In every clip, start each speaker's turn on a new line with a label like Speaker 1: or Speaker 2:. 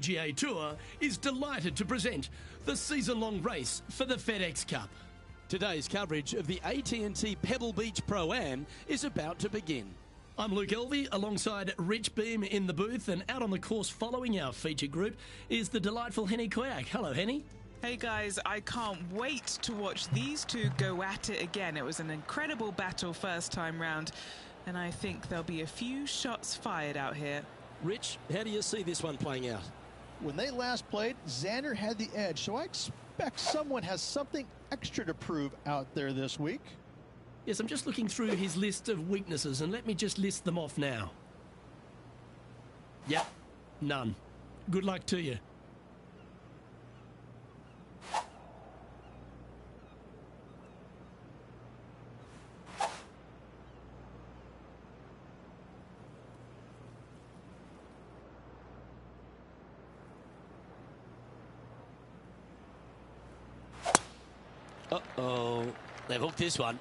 Speaker 1: PGA Tour is delighted to present the season-long race for the FedEx Cup. Today's coverage of the AT&T Pebble Beach Pro-Am is about to begin. I'm Luke Elvey alongside Rich Beam in the booth, and out on the course following our feature group is the delightful Henny Koyak. Hello, Henny.
Speaker 2: Hey guys, I can't wait to watch these two go at it again. It was an incredible battle first time round, and I think there'll be a few shots fired out here.
Speaker 1: Rich, how do you see this one playing out?
Speaker 3: When they last played, Xander had the edge, so I expect someone has something extra to prove out there this week.
Speaker 1: Yes, I'm just looking through his list of weaknesses, and let me just list them off now. Yep, none. Good luck to you. Uh-oh, they've hooked this one.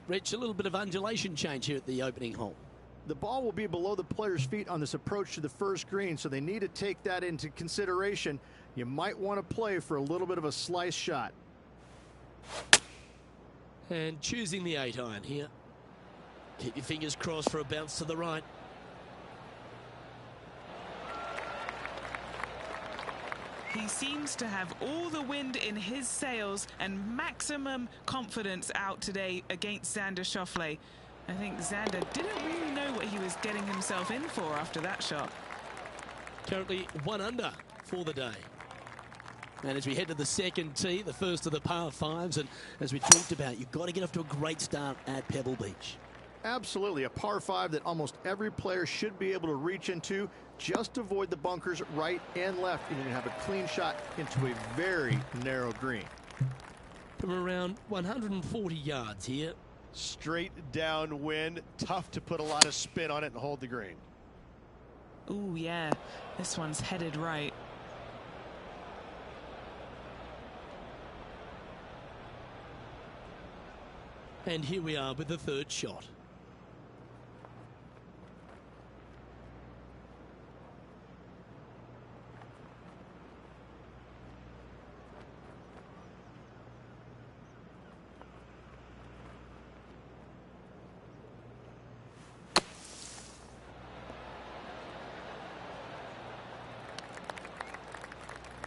Speaker 1: Rich, a little bit of undulation change here at the opening hole.
Speaker 3: The ball will be below the player's feet on this approach to the first green, so they need to take that into consideration. You might want to play for a little bit of a slice shot.
Speaker 1: And choosing the 8-iron here. Keep your fingers crossed for a bounce to the right.
Speaker 2: He seems to have all the wind in his sails and maximum confidence out today against Xander Schauffele. I think Xander didn't really know what he was getting himself in for after that shot.
Speaker 1: Currently 1 under for the day. And as we head to the second tee, the first of the par fives, and as we talked about, you've got to get off to a great start at Pebble Beach.
Speaker 3: Absolutely, a par 5 that almost every player should be able to reach into. Just avoid the bunkers right and left, and you're going to have a clean shot into a very narrow green.
Speaker 1: From around 140 yards here.
Speaker 4: Straight downwind, tough to put a lot of spin on it and hold the green.
Speaker 2: Ooh, yeah, this one's headed right.
Speaker 1: And here we are with the third shot.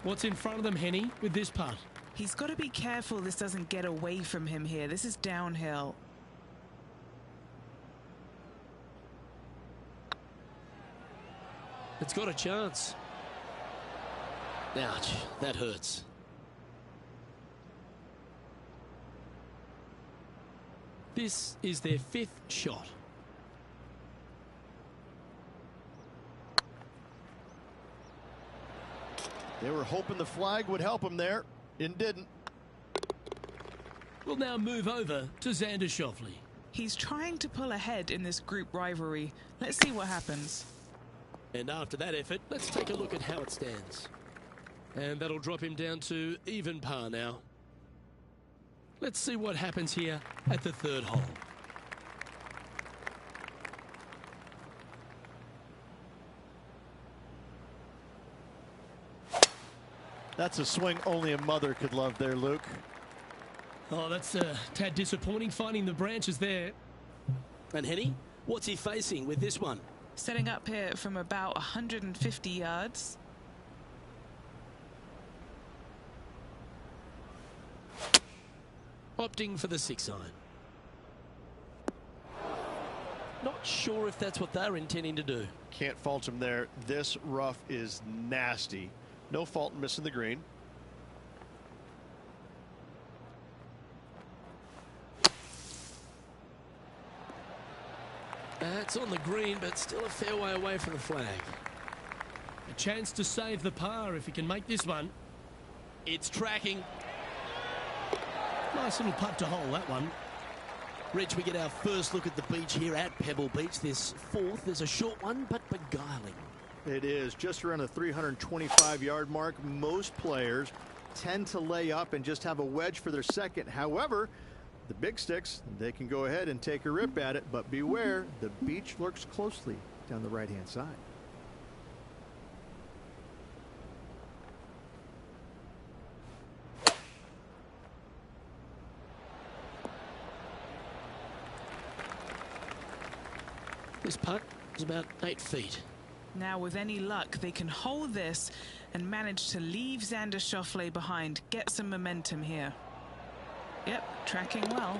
Speaker 1: What's in front of them, Henny, with this putt?
Speaker 2: He's got to be careful this doesn't get away from him here. This is downhill.
Speaker 1: It's got a chance. Ouch, that hurts. This is their 5th shot.
Speaker 3: They were hoping the flag would help them there. It didn't.
Speaker 1: We'll now move over to Xander Schauffele.
Speaker 2: He's trying to pull ahead in this group rivalry. Let's see what happens.
Speaker 1: And after that effort, let's take a look at how it stands. And that'll drop him down to even par now. Let's see what happens here at the third hole.
Speaker 4: That's a swing only a mother could love there, Luke.
Speaker 1: Oh, that's a tad disappointing, finding the branches there. And Henny, what's he facing with this one?
Speaker 2: Setting up here from about 150 yards.
Speaker 1: Opting for the 6-iron. Not sure if that's what they're intending to do.
Speaker 4: Can't fault him there. This rough is nasty. No fault in missing the green.
Speaker 1: That's on the green, but still a fair way away from the flag. A chance to save the par if he can make this one. It's tracking. Nice little putt to hole, that one. Rich, we get our first look at the beach here at Pebble Beach. This 4th is a short one, but beguiling.
Speaker 3: It is just around the 325-yard mark. Most players tend to lay up and just have a wedge for their second. However, the big sticks, they can go ahead and take a rip at it, but beware, the beach lurks closely down the right-hand side.
Speaker 1: This putt is about 8 feet.
Speaker 2: Now, with any luck, they can hold this and manage to leave Xander Schauffele behind. Get some momentum here. Yep, tracking well.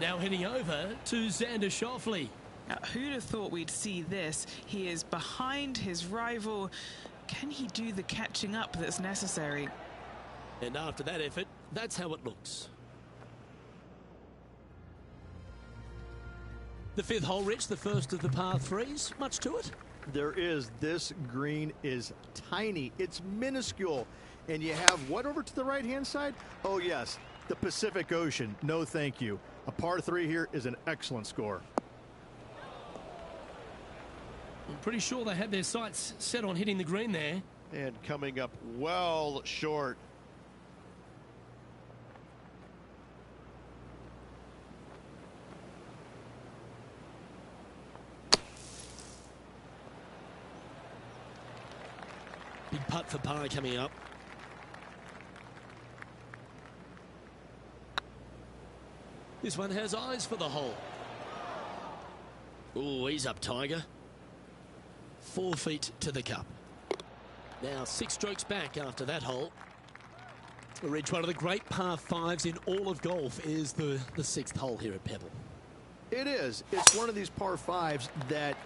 Speaker 1: Now heading over to Xander Schauffele.
Speaker 2: Now, who'd have thought we'd see this? He is behind his rival. Can he do the catching up that's necessary?
Speaker 1: And after that effort, that's how it looks. The 5th hole, Rich, the first of the par 3s. Much to it?
Speaker 3: There is. This green is tiny. It's minuscule. And you have what over to the right-hand side? Oh, yes, the Pacific Ocean. No, thank you. A par 3 here is an excellent score.
Speaker 1: I'm pretty sure they had their sights set on hitting the green there.
Speaker 4: And coming up well short.
Speaker 1: Big putt for par coming up. This one has eyes for the hole. Oh, he's up, Tiger. 4 feet to the cup. Now 6 strokes back after that hole. Rich, one of the great par 5s in all of golf is the 6th hole here at Pebble.
Speaker 3: It is. It's one of these par 5s that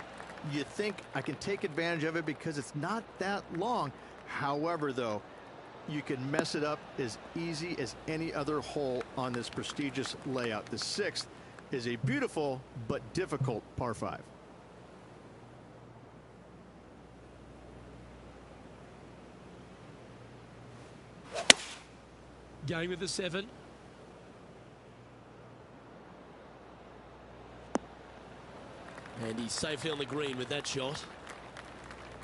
Speaker 3: you think I can take advantage of it because it's not that long. However, though, you can mess it up as easy as any other hole on this prestigious layout. The 6th is a beautiful but difficult par 5.
Speaker 1: Going with the 7. And he's safely on the green with that shot.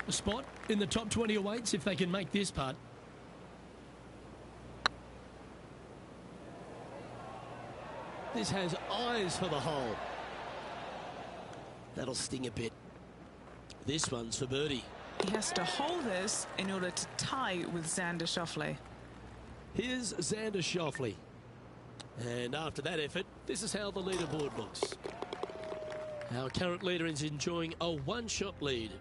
Speaker 1: A spot in the top 20 awaits if they can make this putt. This has eyes for the hole. That'll sting a bit. This one's for birdie.
Speaker 2: He has to hold this in order to tie with Xander Schauffele.
Speaker 1: Here's Xander Schauffele. And after that effort, this is how the leaderboard looks. Our current leader is enjoying a 1-shot lead.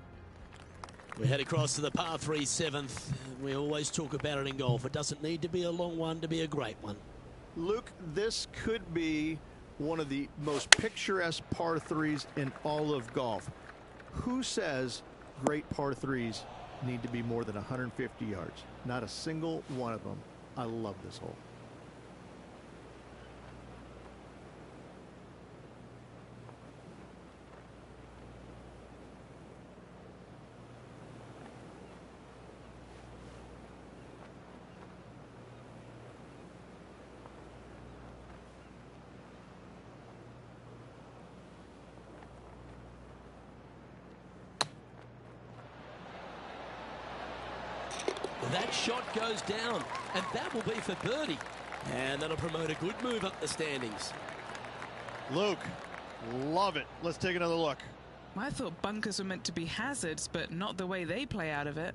Speaker 1: We head across to the par 3 7th. We always talk about it in golf. It doesn't need to be a long one to be a great one.
Speaker 3: Luke, this could be one of the most picturesque par 3s in all of golf. Who says great par 3s need to be more than 150 yards? Not a single one of them. I love this hole.
Speaker 1: That shot goes down, and that will be for birdie. And that'll promote a good move up the standings.
Speaker 4: Luke, love it. Let's take another look.
Speaker 2: I thought bunkers were meant to be hazards, but not the way they play out of it.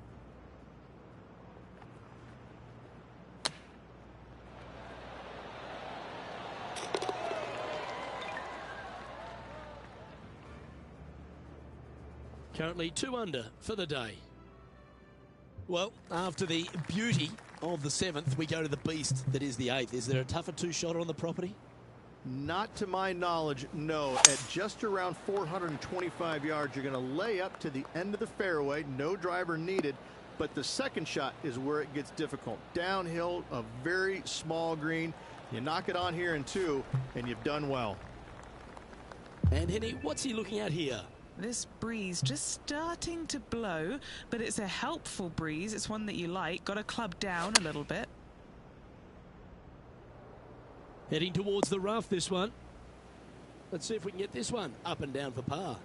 Speaker 1: Currently 2 under for the day. Well, after the beauty of the 7th, we go to the beast that is the 8th. Is there a tougher 2-shotter on the property?
Speaker 3: Not to my knowledge, no. At just around 425 yards, you're going to lay up to the end of the fairway. No driver needed. But the second shot is where it gets difficult. Downhill, a very small green. You knock it on here in 2, and you've done well.
Speaker 1: And Henny, what's he looking at here?
Speaker 2: This breeze just starting to blow, but it's a helpful breeze. It's one that you like. Got to club down a little bit.
Speaker 1: Heading towards the rough, this one. Let's see if we can get this one up and down for par.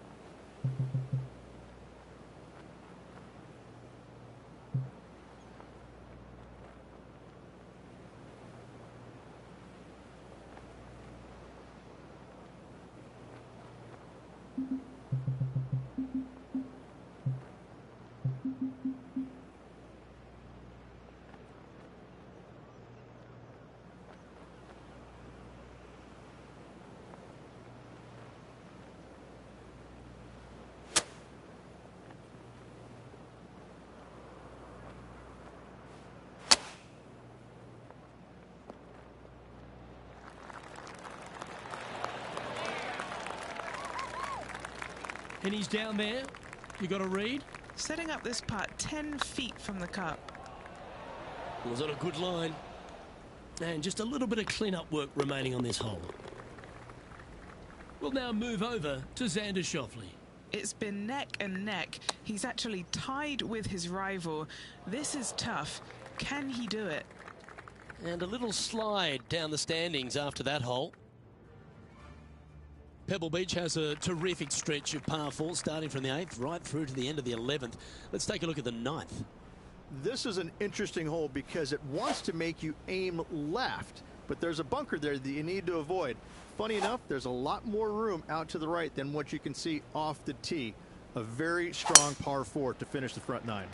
Speaker 1: And he's down there. You got a read?
Speaker 2: Setting up this putt 10 feet from the cup.
Speaker 1: Was on a good line. And just a little bit of clean-up work remaining on this hole. We'll now move over to Xander Schauffele.
Speaker 2: It's been neck and neck. He's actually tied with his rival. This is tough. Can he do it?
Speaker 1: And a little slide down the standings after that hole. Pebble Beach has a terrific stretch of par 4 starting from the 8th right through to the end of the 11th. Let's take a look at the 9th.
Speaker 3: This is an interesting hole because it wants to make you aim left, but there's a bunker there that you need to avoid. Funny enough, there's a lot more room out to the right than what you can see off the tee. A very strong par 4 to finish the front 9.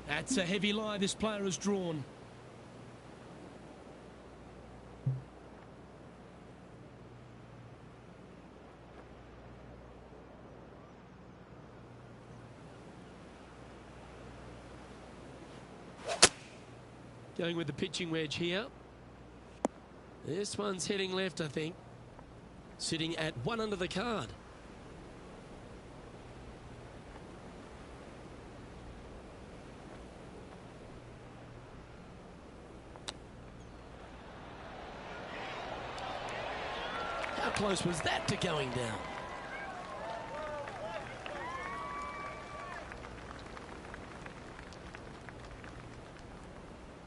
Speaker 1: That's a heavy lie this player has drawn. Going with the pitching wedge here. This one's heading left, I think. Sitting at 1 under the card. How close was that to going down?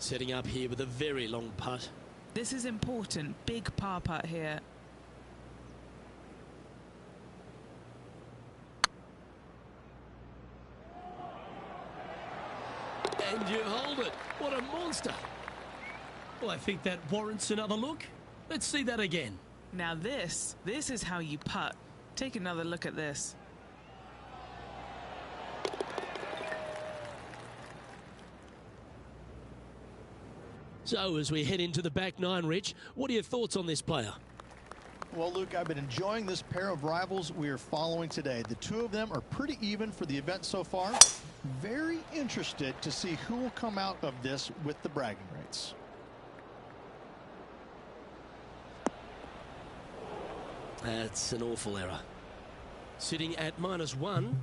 Speaker 1: Setting up here with a very long putt.
Speaker 2: This is important. Big par putt here.
Speaker 1: And you hold it. What a monster. Well, I think that warrants another look. Let's see that again.
Speaker 2: Now this is how you putt. Take another look at this.
Speaker 1: So as we head into the back 9, Rich, what are your thoughts on this player?
Speaker 4: Well, Luke, I've been enjoying this pair of rivals we are following today. The two of them are pretty even for the event so far. Very interested to see who will come out of this with the bragging rights.
Speaker 1: That's an awful error. Sitting at -1.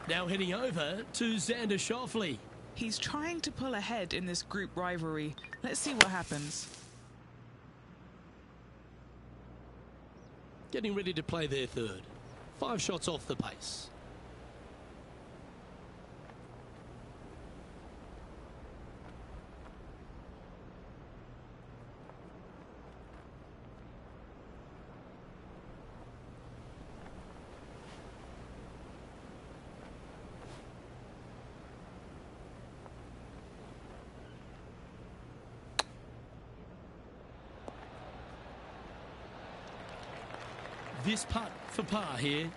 Speaker 1: Now heading over to Xander Schauffele.
Speaker 2: He's trying to pull ahead in this group rivalry. Let's see what happens.
Speaker 1: Getting ready to play their third. 5 shots off the pace. This putt for par here.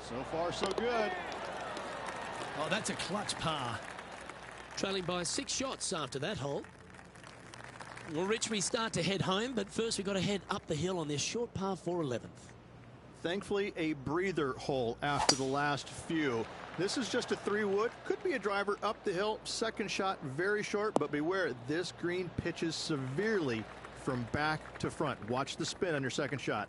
Speaker 4: So far, so good.
Speaker 1: Oh, that's a clutch par. Trailing by 6 shots after that hole. Well, Rich, we start to head home, but first we've got to head up the hill on this short par 4 11th.
Speaker 3: Thankfully, a breather hole after the last few. This is just a 3-wood. Could be a driver up the hill. Second shot, very short, but beware, this green pitches severely from back to front. Watch the spin on your second shot.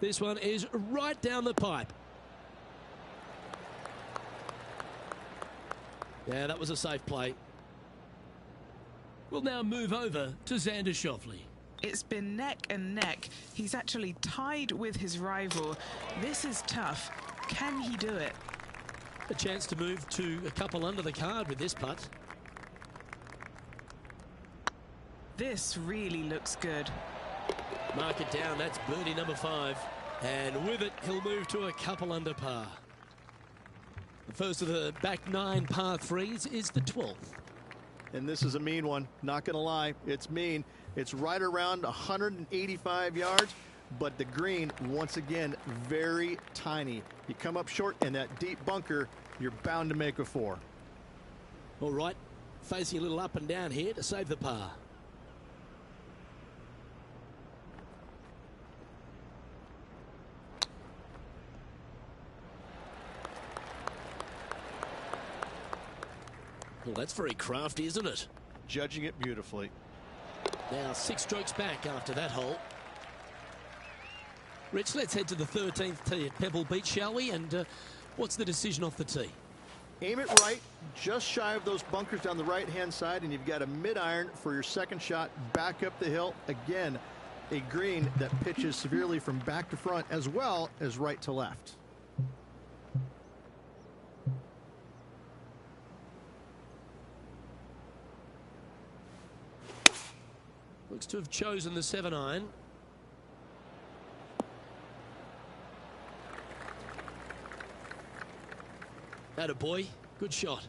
Speaker 1: This one is right down the pipe. Yeah, that was a safe play. We'll now move over to Xander Schauffele.
Speaker 2: It's been neck and neck. He's actually tied with his rival. This is tough. Can he do it?
Speaker 1: A chance to move to a couple under the card with this putt.
Speaker 2: This really looks good.
Speaker 1: Mark it down. That's birdie number 5. And with it, he'll move to a couple under par. The first of the back 9 par 3s is the 12th.
Speaker 3: And this is a mean one. Not going to lie. It's mean. It's right around 185 yards. But the green, once again, very tiny. You come up short in that deep bunker, you're bound to make a 4.
Speaker 1: All right. Facing a little up and down here to save the par. Well, that's very crafty, isn't it?
Speaker 3: Judging it beautifully.
Speaker 1: Now 6 strokes back after that hole. Rich, let's head to the 13th tee at Pebble Beach, shall we? And what's the decision off the tee?
Speaker 3: Aim it right, just shy of those bunkers down the right-hand side, and you've got a mid-iron for your second shot back up the hill. Again, a green that pitches severely from back to front as well as right to left.
Speaker 1: Looks to have chosen the 7-iron. Attaboy, good shot.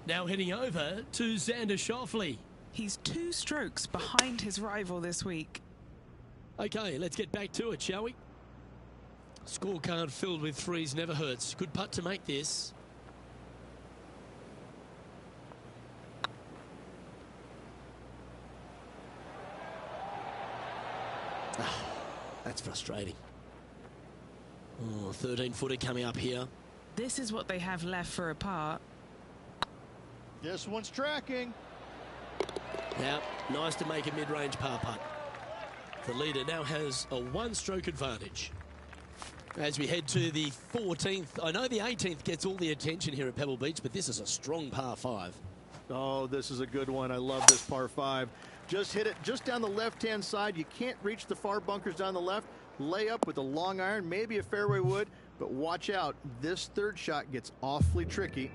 Speaker 1: Now heading over to Xander Schauffele.
Speaker 2: He's 2 strokes behind his rival this week.
Speaker 1: Okay, let's get back to it, shall we? Scorecard filled with 3s never hurts. Good putt to make this. That's frustrating. Oh, 13-footer coming up here.
Speaker 2: This is what they have left for a par.
Speaker 3: This one's tracking.
Speaker 1: Now, nice to make a mid-range par putt. The leader now has a 1-stroke advantage. As we head to the 14th, I know the 18th gets all the attention here at Pebble Beach, but this is a strong par 5.
Speaker 3: Oh, this is a good one. I love this par 5. Just hit it just down the left-hand side. You can't reach the far bunkers down the left. Lay up with a long iron, maybe a fairway wood, but watch out. This third shot gets awfully tricky.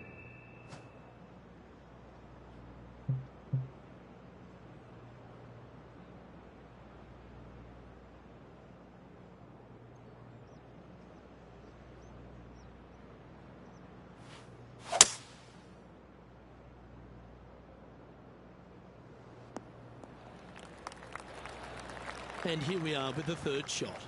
Speaker 1: And here we are with the 3rd shot.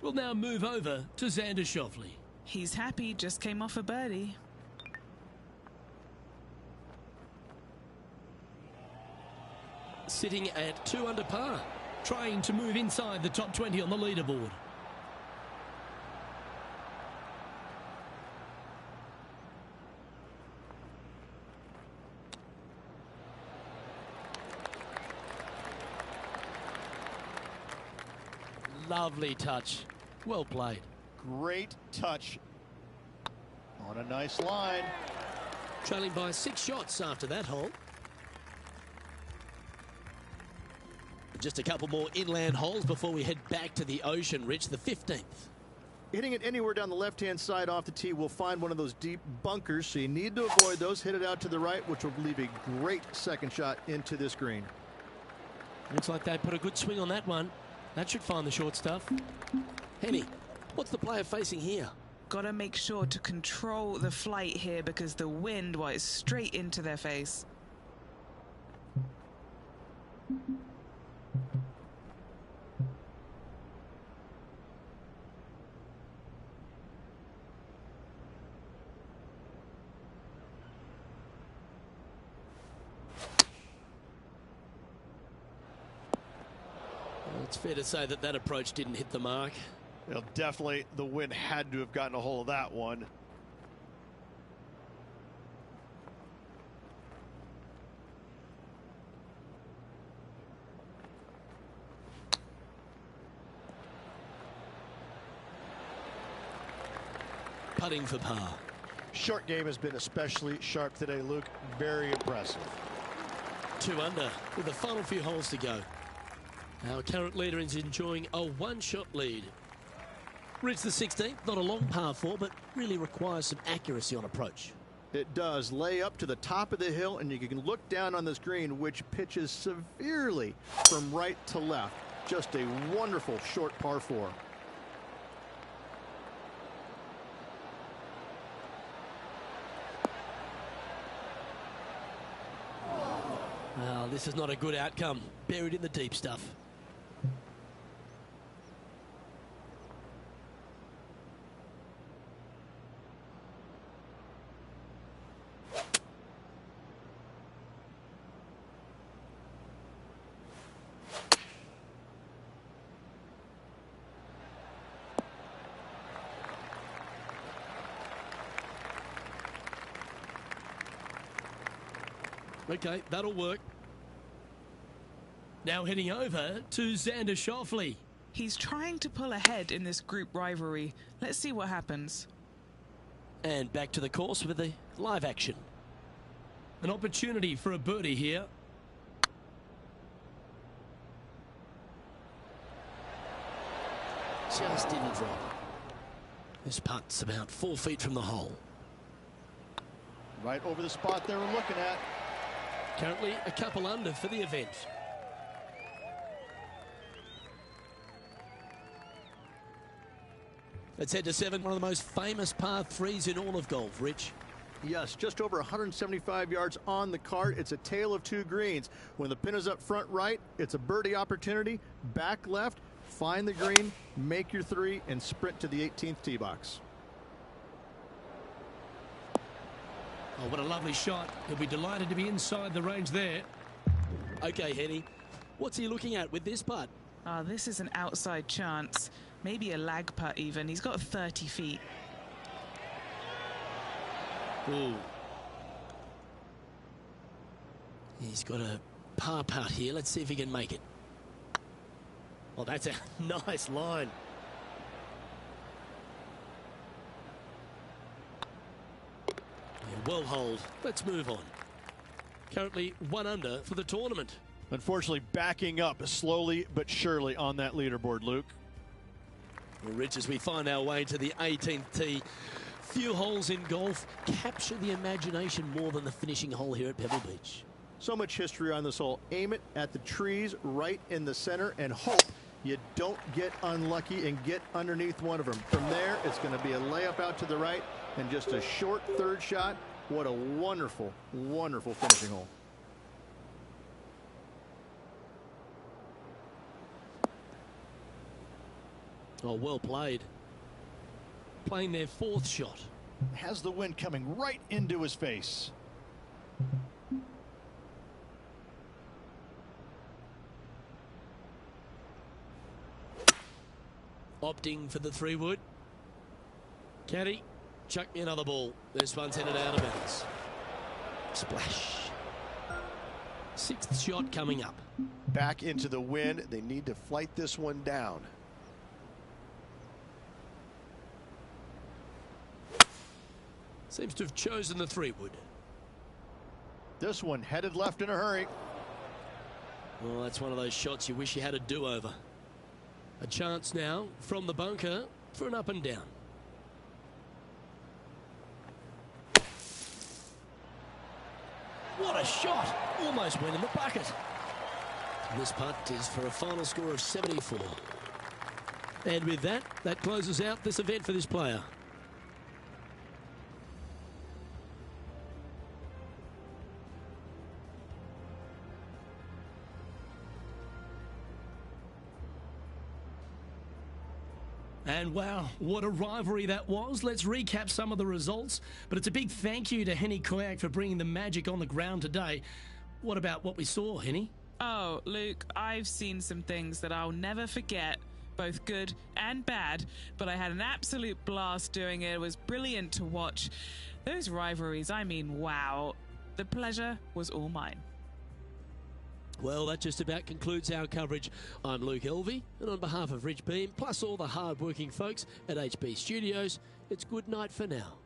Speaker 1: We'll now move over to Xander Schauffele.
Speaker 2: He's happy, just came off a birdie.
Speaker 1: Sitting at 2 under par, trying to move inside the top 20 on the leaderboard. Lovely touch. Well played.
Speaker 3: Great touch on a nice line.
Speaker 1: Trailing by 6 shots after that hole. Just a couple more inland holes before we head back to the ocean, Rich, the 15th.
Speaker 3: Hitting it anywhere down the left-hand side off the tee will find one of those deep bunkers, so you need to avoid those. Hit it out to the right, which will leave a great second shot into this green.
Speaker 1: Looks like they put a good swing on that one. That should find the short stuff. Henny, what's the player facing here?
Speaker 2: Got to make sure to control the flight here because the wind, well, is straight into their face.
Speaker 1: It's fair to say that that approach didn't hit the mark.
Speaker 3: Well, definitely the wind had to have gotten a hold of that one.
Speaker 1: putting for par.
Speaker 4: Short game has been especially sharp today, Luke. Very impressive.
Speaker 1: 2 under with the final few holes to go. Our current leader is enjoying a 1-shot lead. Rich, the 16th, not a long par 4, but really requires some accuracy on approach.
Speaker 3: It does. Lay up to the top of the hill, and you can look down on this green, which pitches severely from right to left. Just a wonderful short par 4.
Speaker 1: Well, this is not a good outcome. Buried in the deep stuff. Okay, that'll work. Now heading over to Xander Schauffele.
Speaker 2: He's trying to pull ahead in this group rivalry. Let's see what happens.
Speaker 1: And back to the course with the live action. An opportunity for a birdie here. Just didn't drop. This putt's about 4 feet from the hole.
Speaker 4: Right over the spot they were looking at.
Speaker 1: Currently a couple under for the event. Let's head to 7, one of the most famous par 3s in all of golf, Rich.
Speaker 3: Yes, just over 175 yards on the cart. It's a tale of 2 greens. When the pin is up front right, it's a birdie opportunity. Back left, find the green, make your 3, and sprint to the 18th tee box.
Speaker 1: Oh, what a lovely shot. He'll be delighted to be inside the range there. Okay, Henny, what's he looking at with this putt?
Speaker 2: Oh, this is an outside chance. Maybe a lag putt even. He's got 30 feet.
Speaker 1: Ooh. He's got a par putt here. Let's see if he can make it. Oh, that's a nice line. Well holed. Let's move on. Currently 1 under for the tournament.
Speaker 4: Unfortunately, backing up slowly but surely on that leaderboard, Luke.
Speaker 1: Well, Rich, as we find our way to the 18th tee, few holes in golf capture the imagination more than the finishing hole here at Pebble Beach.
Speaker 3: So much history on this hole. Aim it at the trees right in the center and hope you don't get unlucky and get underneath one of them. From there, it's going to be a layup out to the right and just a short 3rd shot. What a wonderful, wonderful finishing hole.
Speaker 1: Oh, well played. Playing their 4th shot.
Speaker 4: Has the wind coming right into his face.
Speaker 1: Opting for the 3-wood. Caddy, chuck me another ball. This one's headed out of bounds. Splash. 6th shot coming up.
Speaker 5: Back into the wind. They need to flight this one down.
Speaker 1: Seems to have chosen the 3-wood.
Speaker 4: This one headed left in a hurry.
Speaker 1: Well, that's one of those shots you wish you had a do-over. A chance now from the bunker for an up and down. What a shot! Almost went in the bucket. And this putt is for a final score of 74. And with that, that closes out this event for this player. And wow, what a rivalry that was. Let's recap some of the results. But it's a big thank you to Henny Koyak for bringing the magic on the ground today. What about what we saw, Henny?
Speaker 2: Oh, Luke, I've seen some things that I'll never forget, both good and bad, but I had an absolute blast doing it. It was brilliant to watch. Those rivalries, I mean, wow. The pleasure was all mine.
Speaker 1: Well, that just about concludes our coverage. I'm Luke Elvey, and on behalf of Rich Beam, plus all the hard-working folks at HB Studios, it's good night for now.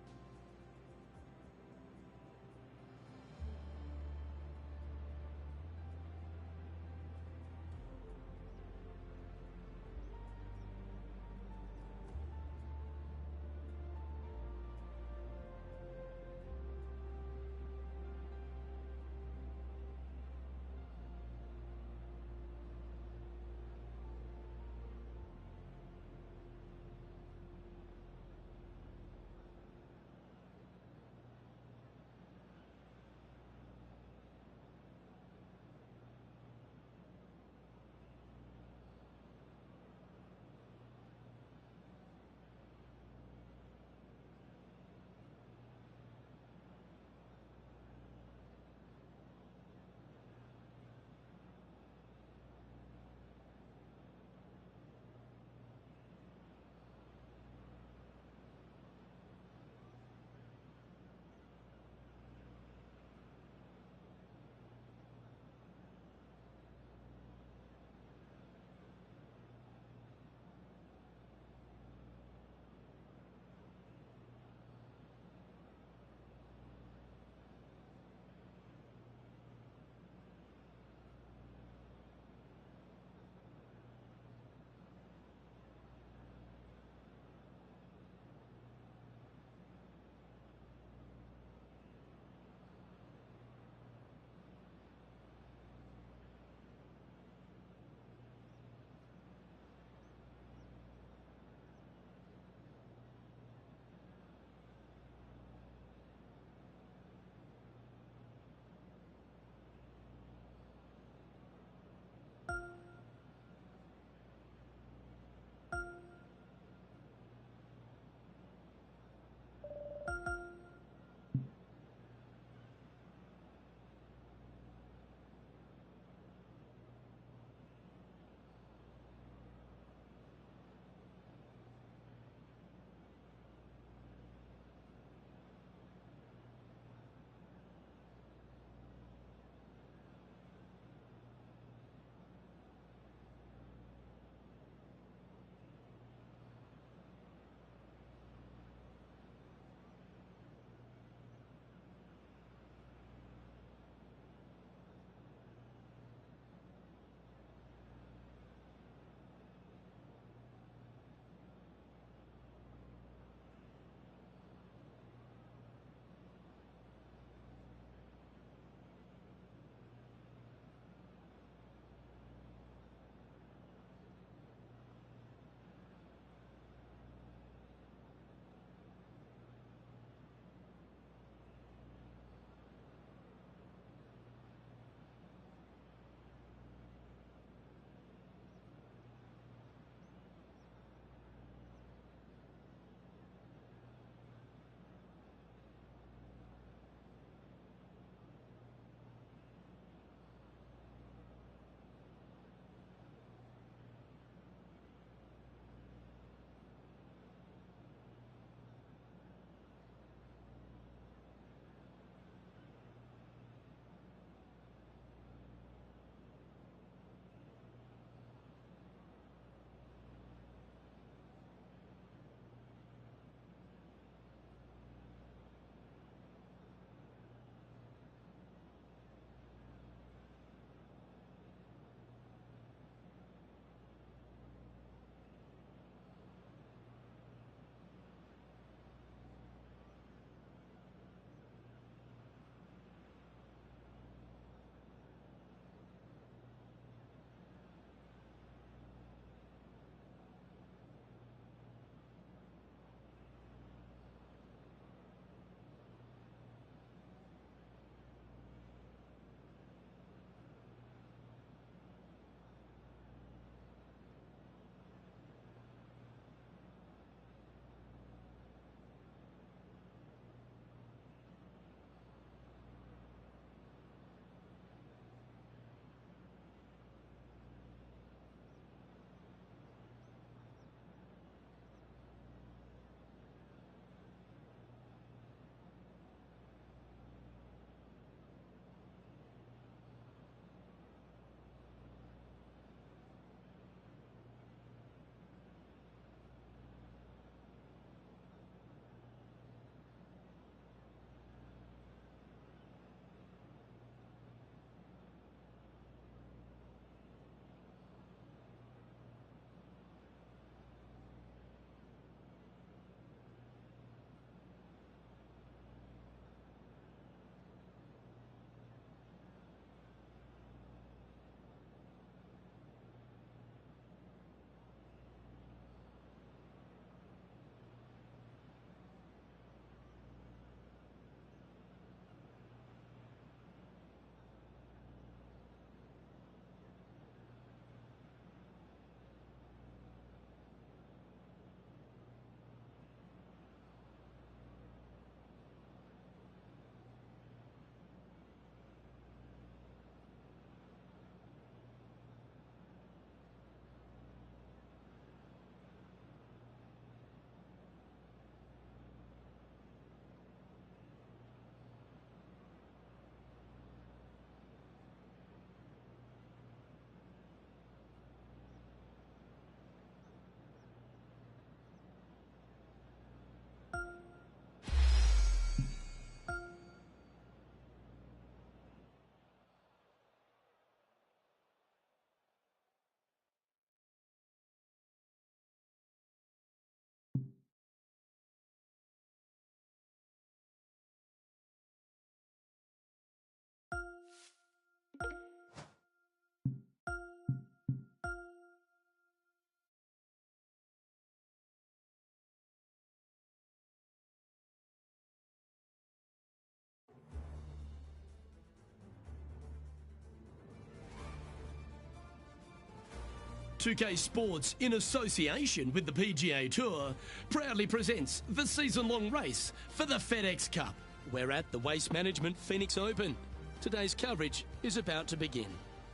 Speaker 1: 2K Sports, in association with the PGA Tour, proudly presents the season-long race for the FedEx Cup. We're at the Waste Management Phoenix Open. Today's coverage is about to begin.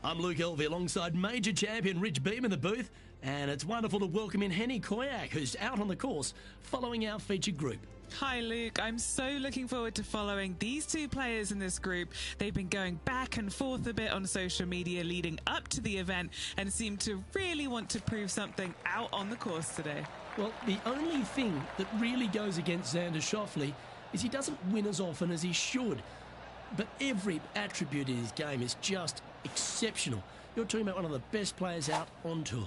Speaker 1: I'm Luke Elvey alongside major champion Rich Beem in the booth, and it's wonderful to welcome in Henny Koyak, who's out on the course following our featured group.
Speaker 2: Hi Luke, I'm so looking forward to following these two players in this group. They've been going back and forth a bit on social media leading up to the event and seem to really want to prove something out on the course today.
Speaker 1: Well, the only thing that really goes against Xander Schauffele is he doesn't win as often as he should. But every attribute in his game is just exceptional. You're talking about one of the best players out on tour.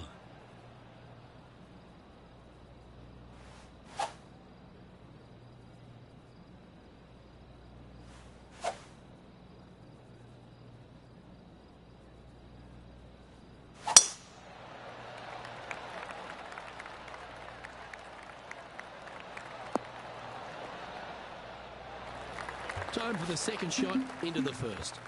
Speaker 1: Time for the second shot into the first.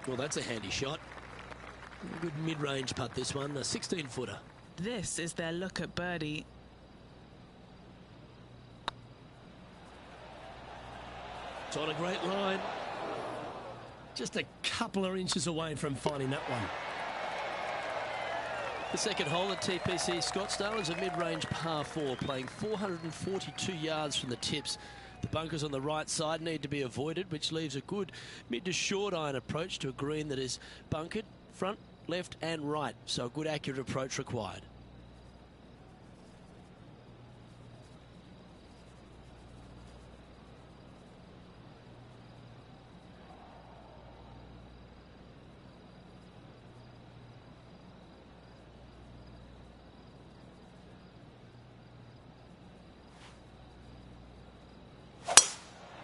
Speaker 1: Well, that's a handy shot. A good mid-range putt, this one, a 16-footer.
Speaker 2: This is their look at birdie.
Speaker 1: It's on a great line. Just a couple of inches away from finding that one. The second hole at TPC Scottsdale is a mid-range par 4, playing 442 yards from the tips. The bunkers on the right side need to be avoided, which leaves a good mid to short iron approach to a green that is bunkered front, left and right, so a good accurate approach required.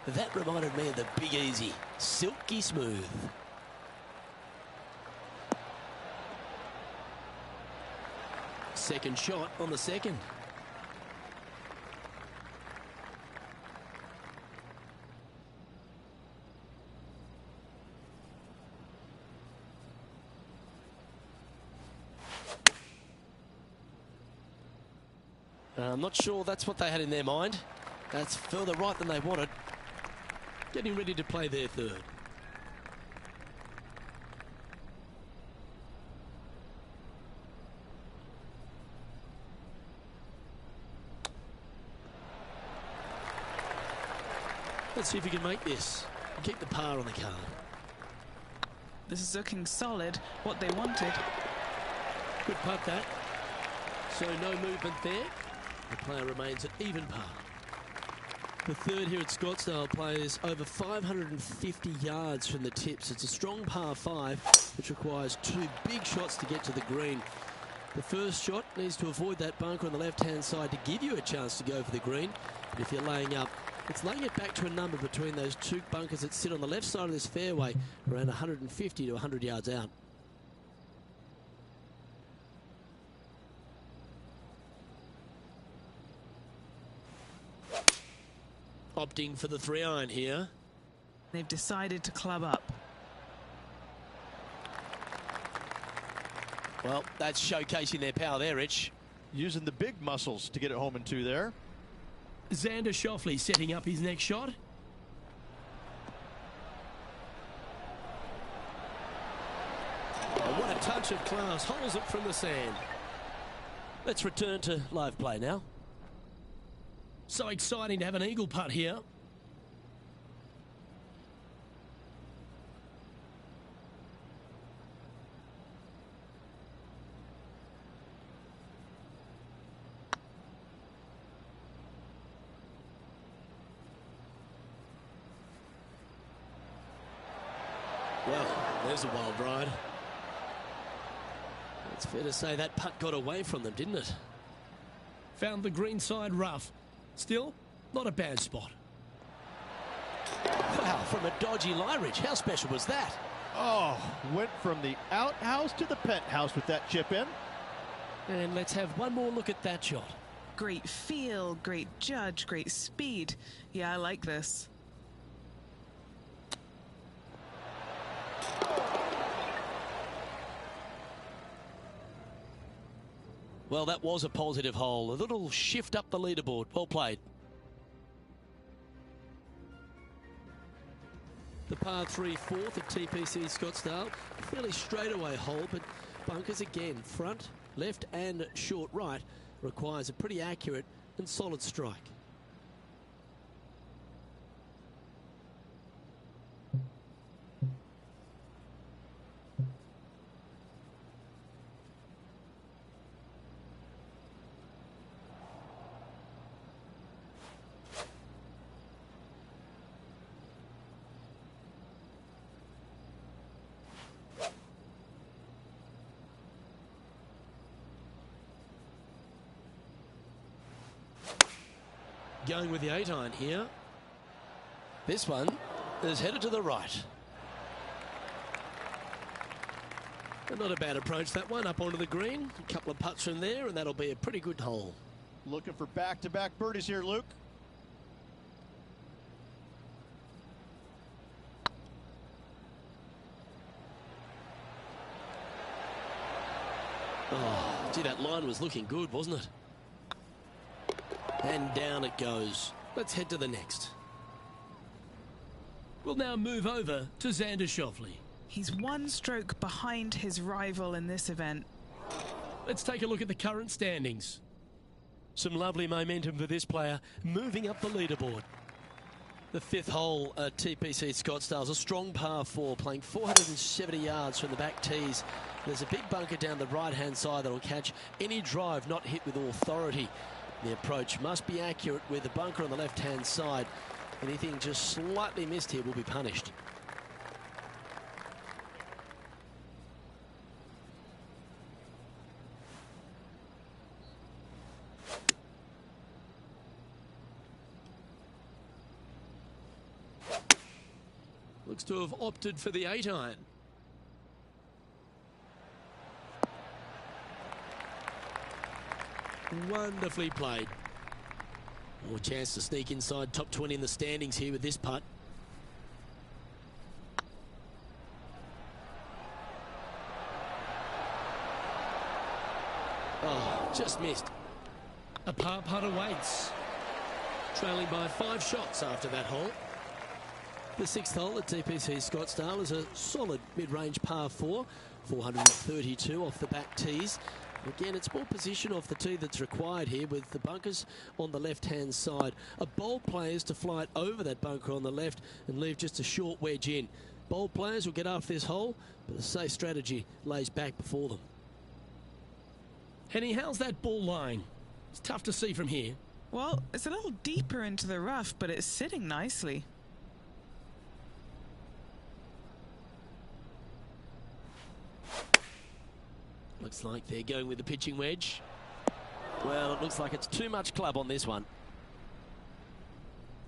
Speaker 1: That reminded me of the Big Easy, silky smooth. Second shot on the second. I'm not sure that's what they had in their mind. That's further right than they wanted. Getting ready to play their third. Let's see if we can make this and keep the par on the card.
Speaker 2: This is looking solid, what they wanted.
Speaker 1: Good putt that. So no movement there. The player remains at even par. The third here at Scottsdale plays over 550 yards from the tips. It's a strong par 5, which requires two big shots to get to the green. The first shot needs to avoid that bunker on the left-hand side to give you a chance to go for the green. But if you're laying up, it's laying it back to a number between those two bunkers that sit on the left side of this fairway, around 150 to 100 yards out. Opting for the 3-iron here.
Speaker 2: They've decided to club up.
Speaker 1: Well, that's showcasing their power there, Rich.
Speaker 4: Using the big muscles to get it home in 2 there.
Speaker 1: Xander Schauffele setting up his next shot. Oh, what a touch of class. Holds it from the sand. Let's return to live play now. So exciting to have an eagle putt here. Well, there's a wild ride. It's fair to say that putt got away from them, didn't it? Found the green side rough. Still, not a bad spot. Wow, from a dodgy Lyridge. How special was that?
Speaker 4: Oh, went from the outhouse to the penthouse with that chip in.
Speaker 1: And let's have one more look at that shot.
Speaker 2: Great feel, great judge, great speed. Yeah, I like this.
Speaker 1: Well, that was a positive hole. A little shift up the leaderboard. Well played. The par 3 fourth at TPC Scottsdale. A fairly straightaway hole, but bunkers again. Front, left and short right requires a pretty accurate and solid strike. Going with the 8-iron here. This one is headed to the right. But not a bad approach, that one, up onto the green. A couple of putts from there, and that'll be a pretty good hole.
Speaker 4: Looking for back-to-back birdies here, Luke.
Speaker 1: Oh, gee, that line was looking good, wasn't it? And down it goes. Let's head to the next. We'll now move over to Xander Schauffele.
Speaker 2: He's one stroke behind his rival in this event.
Speaker 1: Let's take a look at the current standings. Some lovely momentum for this player, moving up the leaderboard. The 5th hole at TPC Scottsdale is a strong par 4, playing 470 yards from the back tees. There's a big bunker down the right-hand side that'll catch any drive not hit with authority. The approach must be accurate with the bunker on the left-hand side. Anything just slightly missed here will be punished. Looks to have opted for the 8-iron. Wonderfully played. More chance to sneak inside top 20 in the standings here with this putt. Oh, just missed. A par putt awaits. Trailing by 5 shots after that hole. The 6th hole at TPC Scottsdale is a solid mid-range par 4. 432 off the back tees. Again, it's more position off the tee that's required here with the bunkers on the left-hand side. A bold player is to fly it over that bunker on the left and leave just a short wedge in. Bold players will get after this hole, but a safe strategy lays back before them. Henny, how's that ball lying? It's tough to see from here.
Speaker 2: Well, it's a little deeper into the rough, but it's sitting nicely.
Speaker 1: Looks like they're going with the pitching wedge. Well, it looks like it's too much club on this one.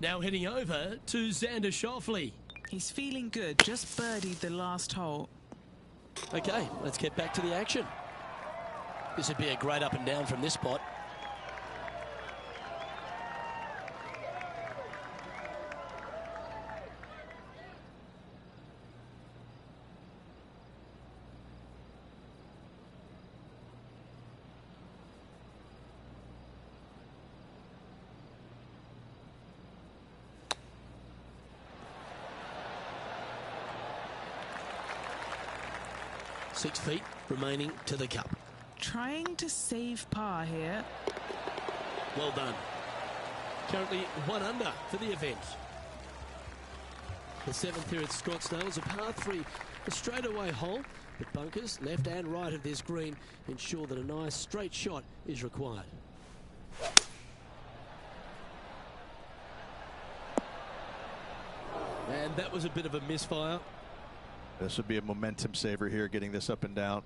Speaker 1: Now heading over to Xander Schauffele.
Speaker 2: He's feeling good, just birdied the last hole.
Speaker 1: Okay, let's get back to the action. This would be a great up and down from this spot. Six feet remaining to the cup.
Speaker 2: Trying to save par here.
Speaker 1: Well done. Currently 1 under for the event. The 7th here at Scottsdale is a par 3, a straightaway hole. The bunkers left and right of this green ensure that a nice straight shot is required. And that was a bit of a misfire.
Speaker 4: This would be a momentum saver here, getting this up and down.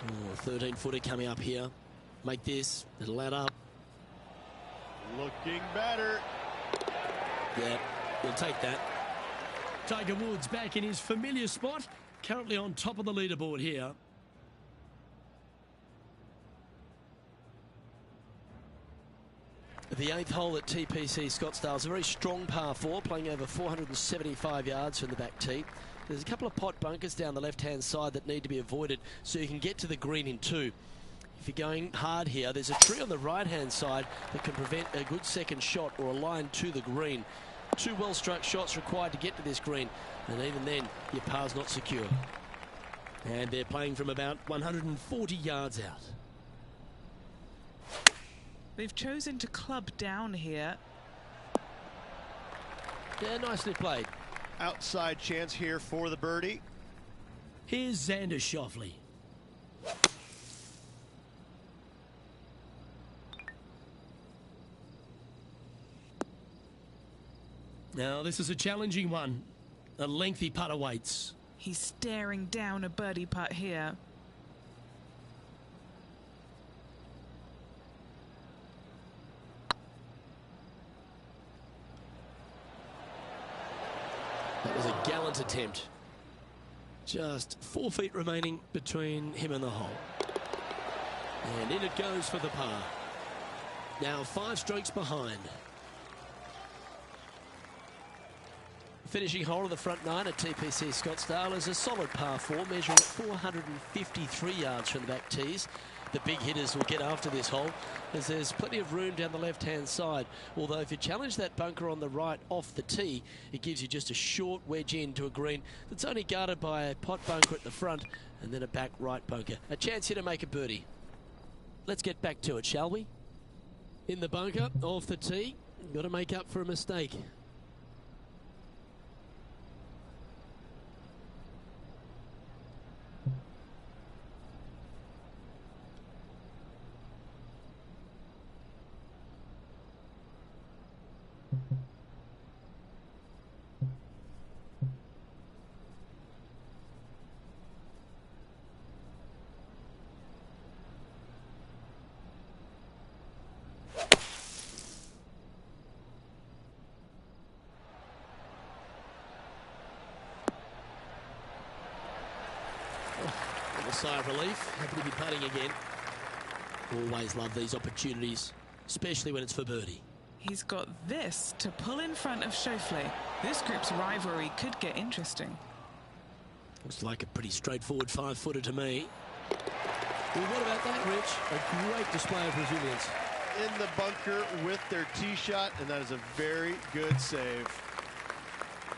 Speaker 1: Oh, 13-footer coming up here. Make this. It'll add up.
Speaker 5: Looking better.
Speaker 1: Yeah, we'll take that. Tiger Woods back in his familiar spot. Currently on top of the leaderboard here. The 8th hole at TPC Scottsdale is a very strong par 4, playing over 475 yards from the back tee. There's a couple of pot bunkers down the left-hand side that need to be avoided so you can get to the green in 2. If you're going hard here, there's a tree on the right-hand side that can prevent a good second shot or a line to the green. 2 well-struck shots required to get to this green, and even then, your par's not secure. And they're playing from about 140 yards out.
Speaker 2: They've chosen to club down here.
Speaker 1: Yeah, nicely played.
Speaker 5: Outside chance here for the birdie.
Speaker 1: Here's Xander Schauffele. Now, this is a challenging one. A lengthy putt awaits.
Speaker 2: He's staring down a birdie putt here.
Speaker 1: That was a gallant attempt. Just 4 feet remaining between him and the hole. And in it goes for the par. Now 5 strokes behind. Finishing hole of the front 9 at TPC Scottsdale is a solid par 4, measuring 453 yards from the back tees. The big hitters will get after this hole, as there's plenty of room down the left-hand side. Although if you challenge that bunker on the right off the tee, it gives you just a short wedge into a green that's only guarded by a pot bunker at the front and then a back right bunker. A chance here to make a birdie. Let's get back to it, shall we? In the bunker, off the tee, got to make up for a mistake. A sigh of relief. Happy to be putting again. Always love these opportunities, especially when it's for birdie.
Speaker 2: He's got this to pull in front of Schauffele. This group's rivalry could get interesting.
Speaker 1: Looks like a pretty straightforward 5-footer to me. Well, what about that, Rich? A great display of resilience.
Speaker 5: In the bunker with their tee shot, and that is a very good save.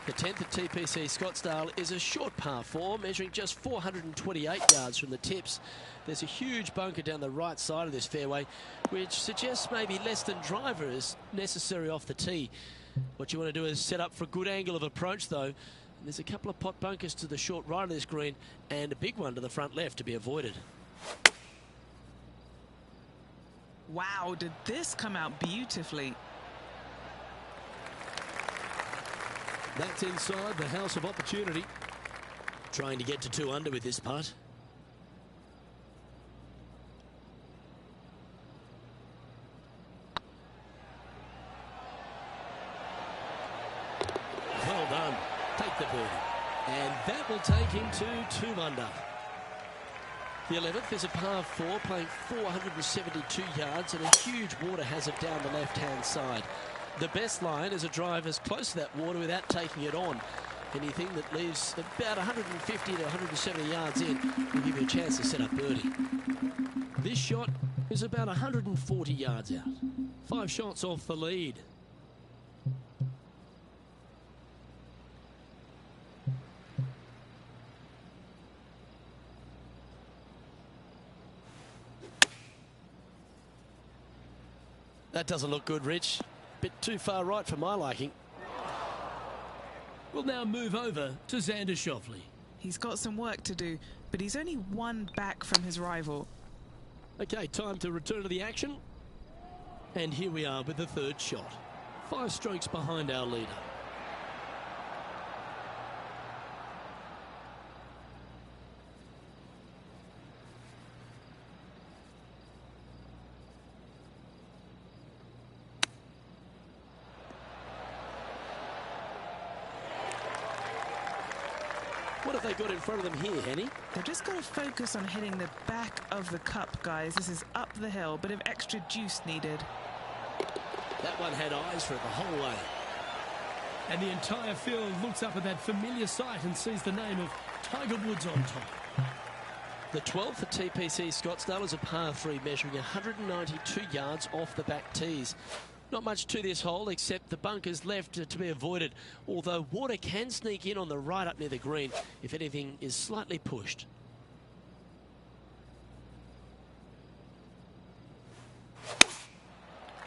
Speaker 1: The 10th at TPC Scottsdale is a short par 4, measuring just 428 yards from the tips. There's a huge bunker down the right side of this fairway, which suggests maybe less than driver is necessary off the tee. What you want to do is set up for a good angle of approach, though. And there's a couple of pot bunkers to the short right of this green and a big one to the front left to be avoided.
Speaker 2: Wow, did this come out beautifully?
Speaker 1: That's inside the house of opportunity. Trying to get to 2 under with this putt. Well done. Take the birdie. And that will take him to 2 under. The 11th is a par 4, playing 472 yards and a huge water hazard down the left-hand side. The best line is a drive as close to that water without taking it on. Anything that leaves about 150 to 170 yards in will give you a chance to set up birdie. This shot is about 140 yards out. 5 shots off the lead. That doesn't look good, Rich. Bit too far right for my liking. We'll now move over to Xander Schauffele.
Speaker 2: He's got some work to do, but he's only 1 back from his rival.
Speaker 1: Okay, time to return to the action. And here we are with the 3rd shot. 5 strokes behind our leader. they got in front of them here, Henny?
Speaker 2: They've just got to focus on hitting the back of the cup, guys. This is up the hill, bit of extra juice needed.
Speaker 1: That one had eyes for it the whole way.
Speaker 6: And the entire field looks up at that familiar sight and sees the name of Tiger Woods on top.
Speaker 1: The 12th at TPC Scottsdale is a par 3 measuring 192 yards off the back tees. Not much to this hole except the bunkers left to be avoided, although water can sneak in on the right up near the green if anything is slightly pushed.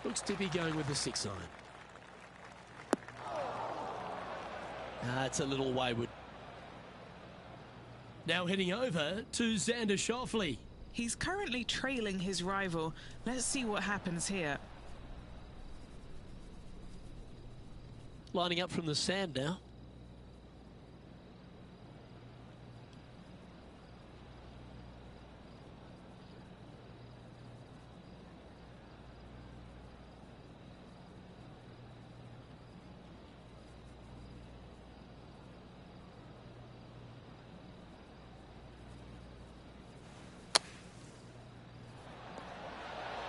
Speaker 6: Looks to be going with the 6 iron.
Speaker 1: It's a little wayward.
Speaker 6: Now heading over to Xander Schauffele.
Speaker 2: He's currently trailing his rival. Let's see what happens here.
Speaker 1: Lining up from the sand now.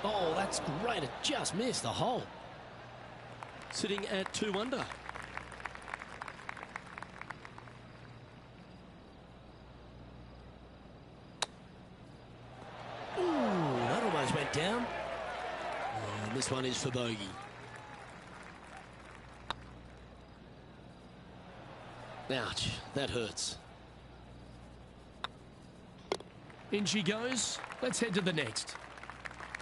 Speaker 1: Oh, that's great. It just missed the hole. Sitting at 2 under. Ooh, that almost went down. And this one is for bogey. Ouch, that hurts.
Speaker 6: In she goes. Let's head to the next.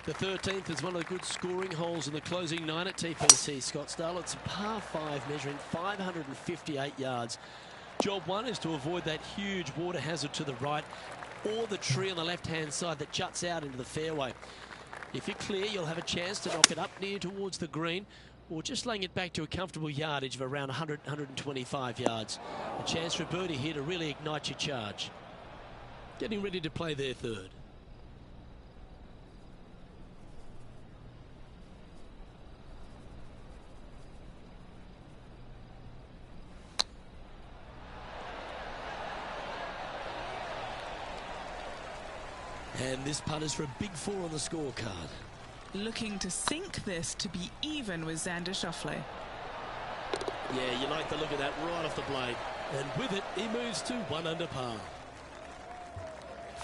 Speaker 1: The 13th is one of the good scoring holes in the closing 9 at TPC Scottsdale. It's a par 5 measuring 558 yards. Job 1 is to avoid that huge water hazard to the right or the tree on the left-hand side that juts out into the fairway. If you're clear, you'll have a chance to knock it up near towards the green or just laying it back to a comfortable yardage of around 100, 125 yards. A chance for a birdie here to really ignite your charge.
Speaker 6: Getting ready to play their 3rd.
Speaker 1: And this putt is for a big 4 on the scorecard.
Speaker 2: Looking to sink this to be even with Xander Schauffele.
Speaker 1: Yeah, you like the look of that right off the blade. And with it, he moves to 1 under par.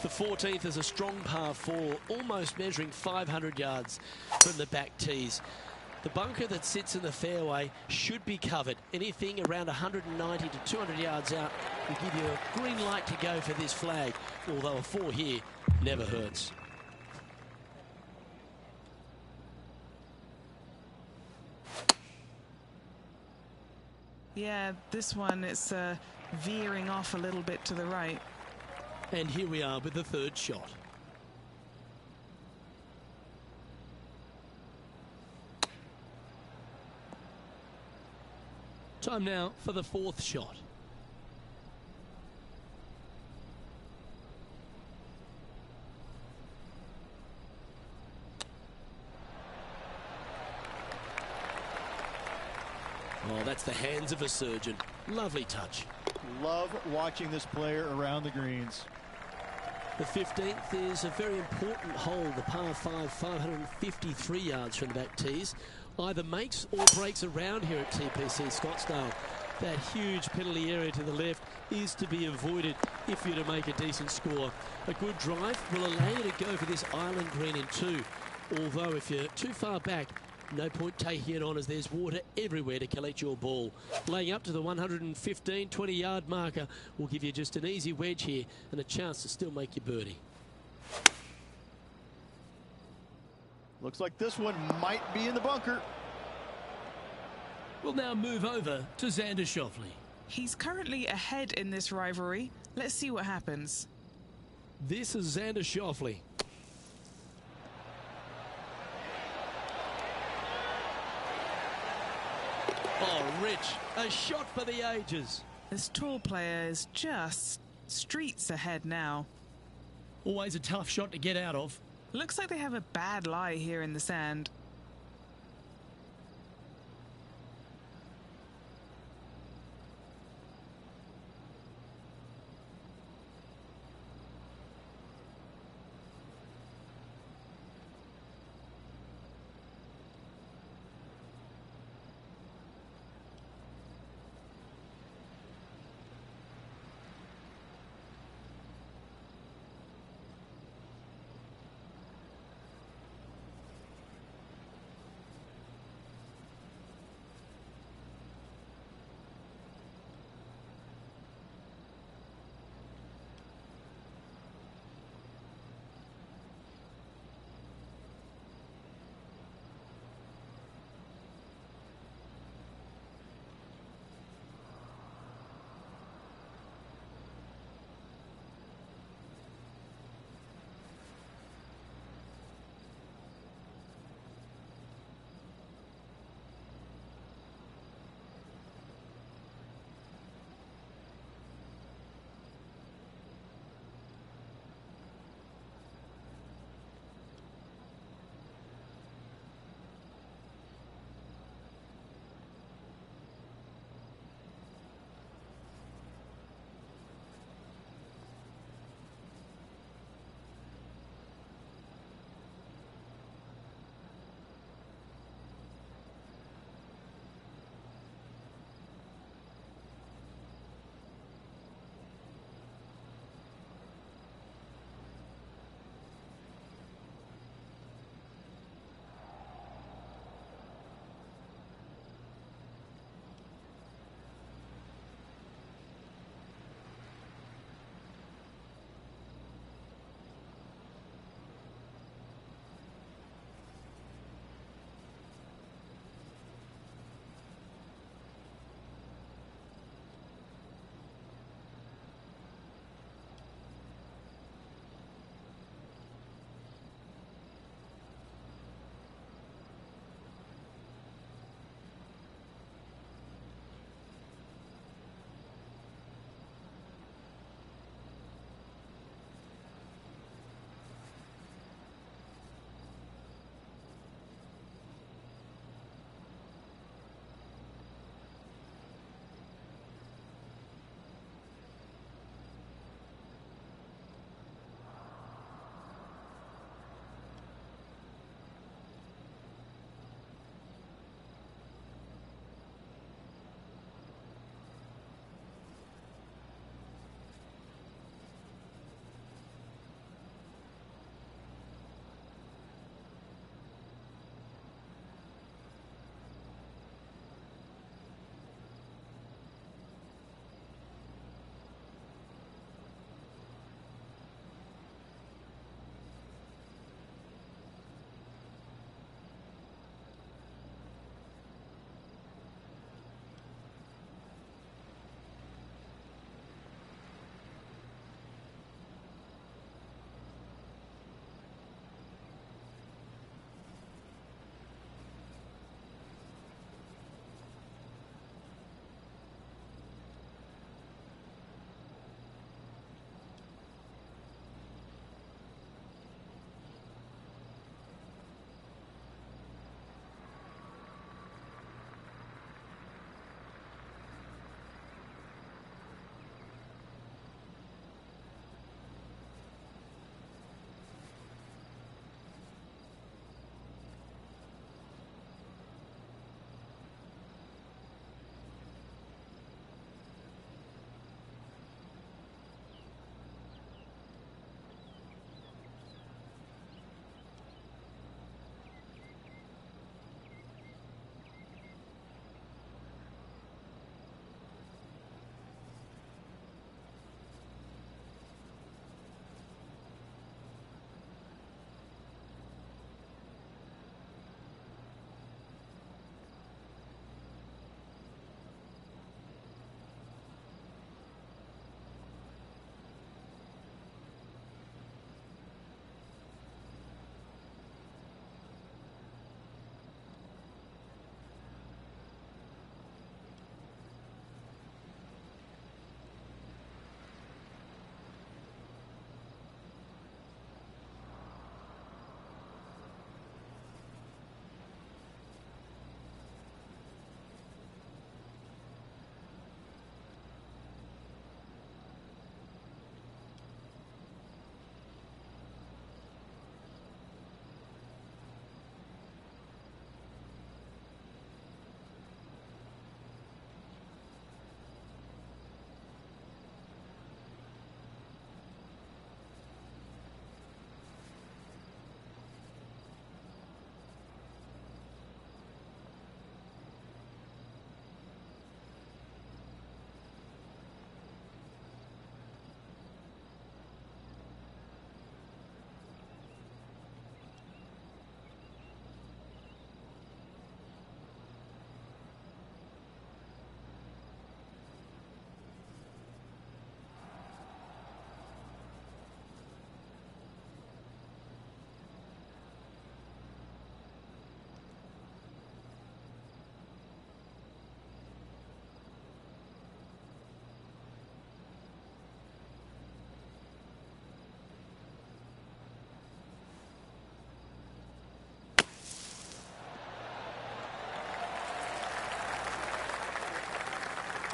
Speaker 1: The 14th is a strong par 4, almost measuring 500 yards from the back tees. The bunker that sits in the fairway should be covered. Anything around 190 to 200 yards out will give you a green light to go for this flag, although a 4 here never hurts.
Speaker 2: Yeah, this one, it's veering off a little bit to the right.
Speaker 1: And here we are with the 3rd shot.
Speaker 6: Time now for the 4th shot.
Speaker 1: Oh, that's the hands of a surgeon. Lovely touch.
Speaker 5: Love watching this player around the greens.
Speaker 1: The 15th is a very important hole, the par 5, 553 yards from the back tees. Either makes or breaks around here at TPC Scottsdale. That huge penalty area to the left is to be avoided if you're to make a decent score. A good drive will allow you to go for this island green in 2. Although if you're too far back, no point taking it on as there's water everywhere to collect your ball. Laying up to the 115, 20-yard marker will give you just an easy wedge here and a chance to still make your birdie.
Speaker 5: Looks like this one might be in the bunker.
Speaker 6: We'll now move over to Xander Schauffele.
Speaker 2: He's currently ahead in this rivalry. Let's see what happens.
Speaker 1: This is Xander Schauffele. Oh, Rich, a shot for the ages.
Speaker 2: This tall player is just streets ahead now.
Speaker 6: Always a tough shot to get out of.
Speaker 2: Looks like they have a bad lie here in the sand.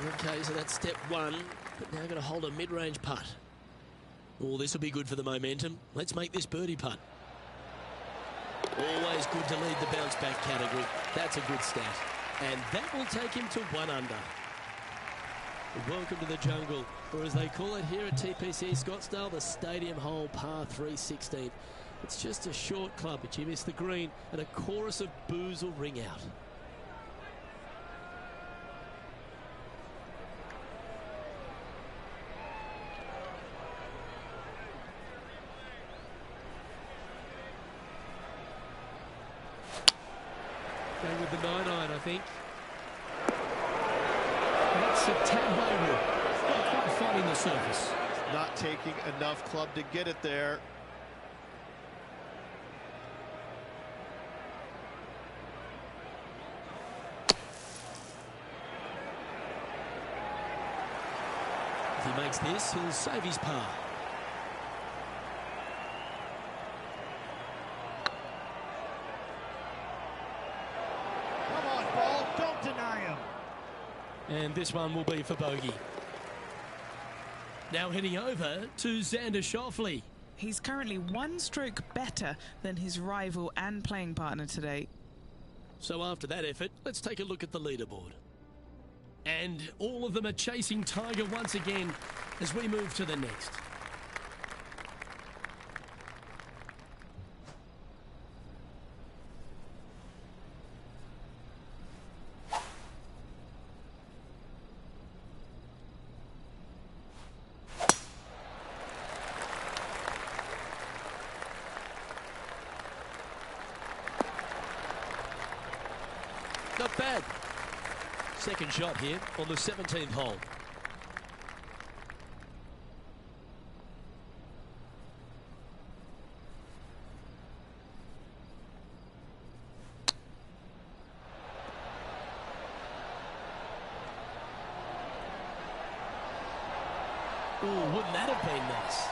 Speaker 7: Okay, so that's step one, but now got to hold a mid-range putt. Oh, this will be good for the momentum. Let's make this birdie putt. Always good to lead the bounce back category. That's a good stat. And that will take him to 1 under. Welcome to the jungle, or as they call it here at TPC Scottsdale, the Stadium Hole Par 316. It's just a short club, but you miss the green, and a chorus of boos will ring out. Going with the 9-iron, I think.
Speaker 6: That's a tad wayward. Not quite finding the surface.
Speaker 5: Not taking enough club to get it there.
Speaker 7: If he makes this, he'll save his par.
Speaker 4: Come on, ball. Don't deny him.
Speaker 6: And this one will be for bogey. Now heading over to Xander Schauffele.
Speaker 2: He's currently 1 stroke better than his rival and playing partner today.
Speaker 7: So after that effort, let's take a look at the leaderboard.
Speaker 6: And all of them are chasing Tiger once again as we move to the next.
Speaker 7: Not bad. Second shot here on the 17th hole. Ooh, wouldn't that have been nice?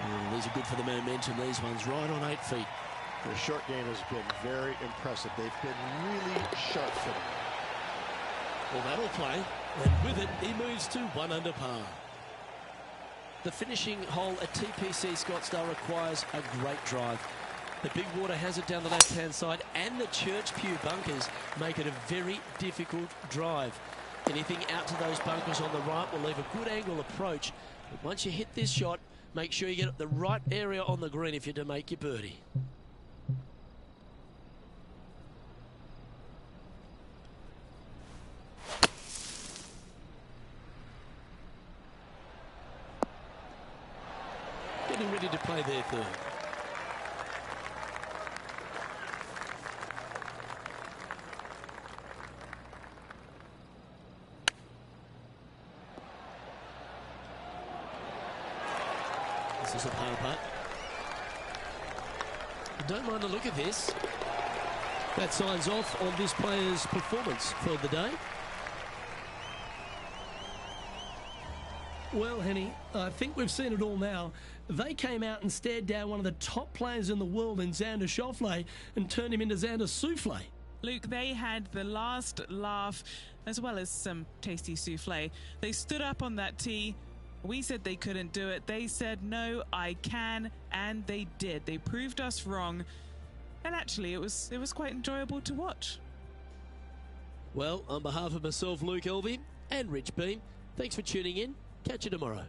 Speaker 7: Ooh, these are good for the momentum. These ones right on 8 feet.
Speaker 5: The short game has been very impressive. They've been really sharp footed.
Speaker 7: Well, that'll play. And with it, he moves to 1 under par. The finishing hole at TPC Scottsdale requires a great drive. The big water has it down the left-hand side, and the Church Pew bunkers make it a very difficult drive. Anything out to those bunkers on the right will leave a good angle approach. But once you hit this shot, make sure you get the right area on the green if you're to make your birdie. Getting ready to play their third. This is a par putt. Don't mind the look of this.
Speaker 6: That signs off on this player's performance for the day. Well, Henny, I think we've seen it all now. They came out and stared down one of the top players in the world in Xander Schauffele and turned him into Xander Souffle.
Speaker 2: Luke, they had the last laugh as well as some tasty souffle. They stood up on that tee. We said they couldn't do it. They said, no, I can, and they did. They proved us wrong. And actually, it was quite enjoyable to watch.
Speaker 7: Well, on behalf of myself, Luke Elvy, and Rich Beam, thanks for tuning in. Catch you tomorrow.